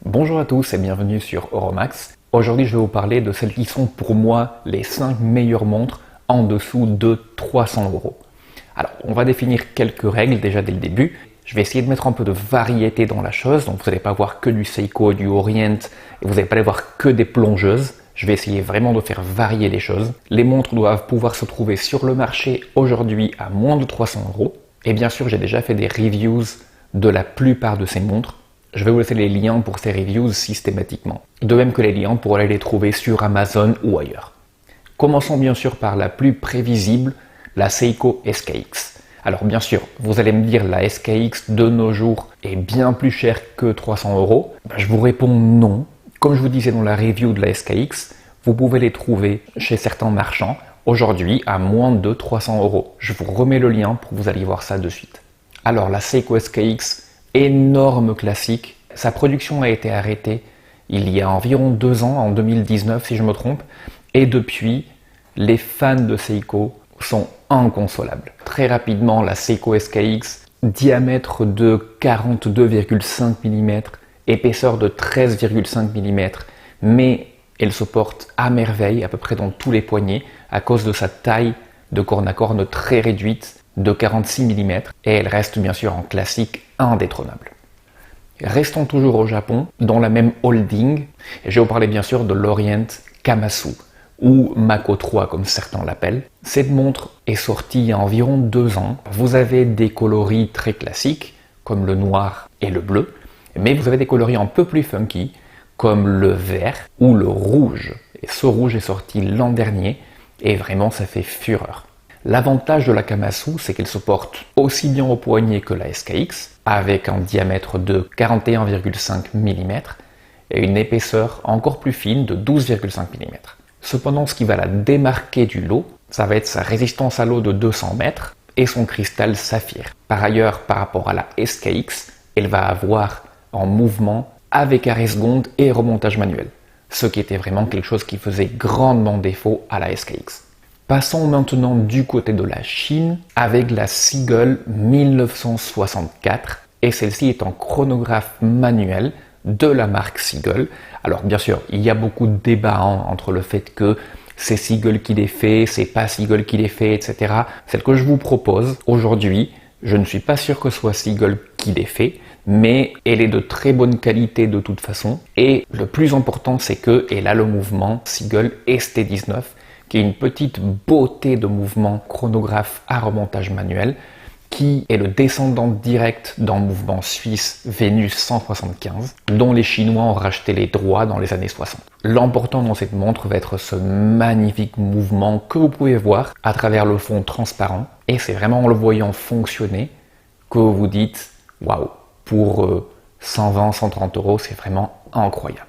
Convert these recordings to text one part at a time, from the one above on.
Bonjour à tous et bienvenue sur Oromax. Aujourd'hui je vais vous parler de celles qui sont pour moi les 5 meilleures montres en dessous de 300 €. Alors on va définir quelques règles déjà dès le début. Je vais essayer de mettre un peu de variété dans la chose, donc vous n'allez pas voir que du Seiko, du Orient, et vous n'allez pas aller voir que des plongeuses. Je vais essayer vraiment de faire varier les choses. Les montres doivent pouvoir se trouver sur le marché aujourd'hui à moins de 300 €. Et bien sûr, j'ai déjà fait des reviews de la plupart de ces montres. Je vais vous laisser les liens pour ces reviews systématiquement. De même que les liens pour aller les trouver sur Amazon ou ailleurs. Commençons bien sûr par la plus prévisible, la Seiko SKX. Alors bien sûr, vous allez me dire la SKX de nos jours est bien plus chère que 300 €. Je vous réponds non. Comme je vous disais dans la review de la SKX, vous pouvez les trouver chez certains marchands aujourd'hui à moins de 300 €. Je vous remets le lien pour que vous alliez voir ça de suite. Alors la Seiko SKX, énorme classique. Sa production a été arrêtée il y a environ 2 ans, en 2019 si je me trompe, et depuis, les fans de Seiko sont inconsolables. Très rapidement, la Seiko SKX, diamètre de 42,5 mm, épaisseur de 13,5 mm, mais elle se porte à merveille à peu près dans tous les poignets à cause de sa taille de corne à corne très réduite de 46 mm et elle reste bien sûr en classique indétrônable. Restons toujours au Japon, dans la même holding, et je vais vous parler bien sûr de l'Orient Kamasu, ou Mako 3 comme certains l'appellent. Cette montre est sortie il y a environ 2 ans. Vous avez des coloris très classiques, comme le noir et le bleu, mais vous avez des coloris un peu plus funky, comme le vert ou le rouge. Et ce rouge est sorti l'an dernier, et vraiment ça fait fureur. L'avantage de la Kamasu, c'est qu'elle se porte aussi bien au poignet que la SKX, avec un diamètre de 41,5 mm et une épaisseur encore plus fine de 12,5 mm. Cependant, ce qui va la démarquer du lot, ça va être sa résistance à l'eau de 200 mètres et son cristal saphir. Par ailleurs, par rapport à la SKX, elle va avoir un mouvement avec arrêt seconde et remontage manuel, ce qui était vraiment quelque chose qui faisait grandement défaut à la SKX. Passons maintenant du côté de la Chine avec la Seagull 1964 et celle-ci est en chronographe manuel de la marque Seagull. Alors bien sûr, il y a beaucoup de débats entre le fait que c'est Seagull qui les fait, c'est pas Seagull qui les fait, etc. Celle que je vous propose aujourd'hui, je ne suis pas sûr que ce soit Seagull qui les fait, mais elle est de très bonne qualité de toute façon. Et le plus important, c'est qu'elle a le mouvement Seagull ST19, qui est une petite beauté de mouvement chronographe à remontage manuel, qui est le descendant direct d'un mouvement suisse Venus 175, dont les Chinois ont racheté les droits dans les années 60. L'important dans cette montre va être ce magnifique mouvement que vous pouvez voir à travers le fond transparent, et c'est vraiment en le voyant fonctionner que vous dites « Waouh, pour 120-130 €, c'est vraiment incroyable ».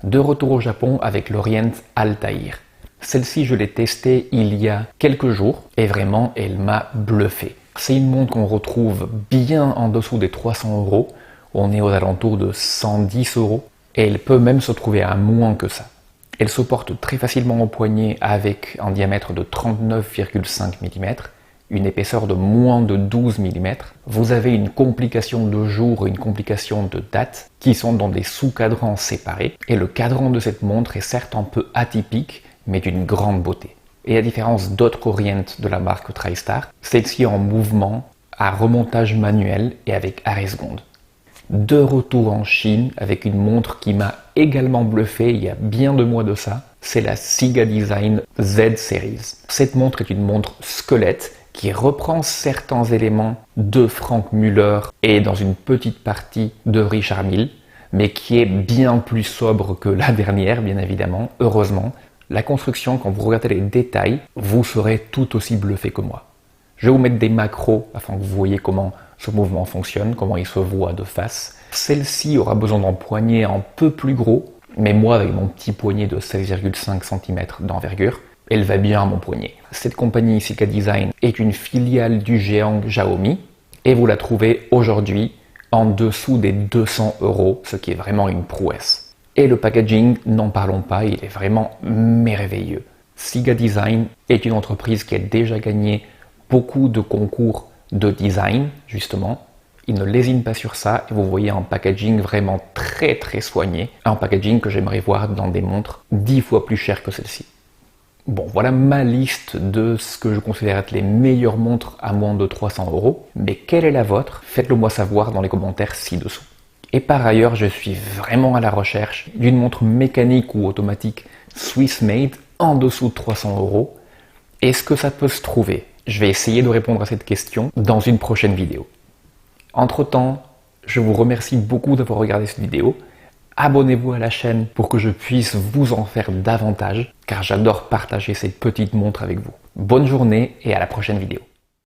De retour au Japon avec l'Orient Altair. Celle-ci, je l'ai testée il y a quelques jours et vraiment, elle m'a bluffé. C'est une montre qu'on retrouve bien en dessous des 300 €. On est aux alentours de 110 € et elle peut même se trouver à moins que ça. Elle se porte très facilement au poignet avec un diamètre de 39,5 mm, une épaisseur de moins de 12 mm. Vous avez une complication de jour et une complication de date qui sont dans des sous-cadrans séparés. Et le cadran de cette montre est certes un peu atypique, mais d'une grande beauté. Et à différence d'autres Orient de la marque TriStar, celle-ci est en mouvement à remontage manuel et avec arrêt seconde. De retour en Chine avec une montre qui m'a également bluffé il y a bien 2 mois de ça, c'est la Siga Design Z Series. Cette montre est une montre squelette qui reprend certains éléments de Frank Muller et dans une petite partie de Richard Mille, mais qui est bien plus sobre que la dernière, bien évidemment, heureusement. La construction, quand vous regardez les détails, vous serez tout aussi bluffé que moi. Je vais vous mettre des macros afin que vous voyez comment ce mouvement fonctionne, comment il se voit de face. Celle-ci aura besoin d'un poignet un peu plus gros, mais moi avec mon petit poignet de 16,5 cm d'envergure, elle va bien à mon poignet. Cette compagnie Sika Design est une filiale du géant Xiaomi et vous la trouvez aujourd'hui en dessous des 200 €, ce qui est vraiment une prouesse. Et le packaging, n'en parlons pas, il est vraiment merveilleux. Siga Design est une entreprise qui a déjà gagné beaucoup de concours de design, justement, Ils ne lésinent pas sur ça et vous voyez un packaging vraiment très très soigné. Un packaging que j'aimerais voir dans des montres 10 fois plus chères que celle-ci. Bon, voilà ma liste de ce que je considère être les meilleures montres à moins de 300 €. Mais quelle est la vôtre? Faites-le moi savoir dans les commentaires ci-dessous. Et par ailleurs, je suis vraiment à la recherche d'une montre mécanique ou automatique Swiss made en dessous de 300 €. Est-ce que ça peut se trouver? Je vais essayer de répondre à cette question dans une prochaine vidéo. Entre-temps, je vous remercie beaucoup d'avoir regardé cette vidéo. Abonnez-vous à la chaîne pour que je puisse vous en faire davantage, car j'adore partager ces petites montres avec vous. Bonne journée et à la prochaine vidéo.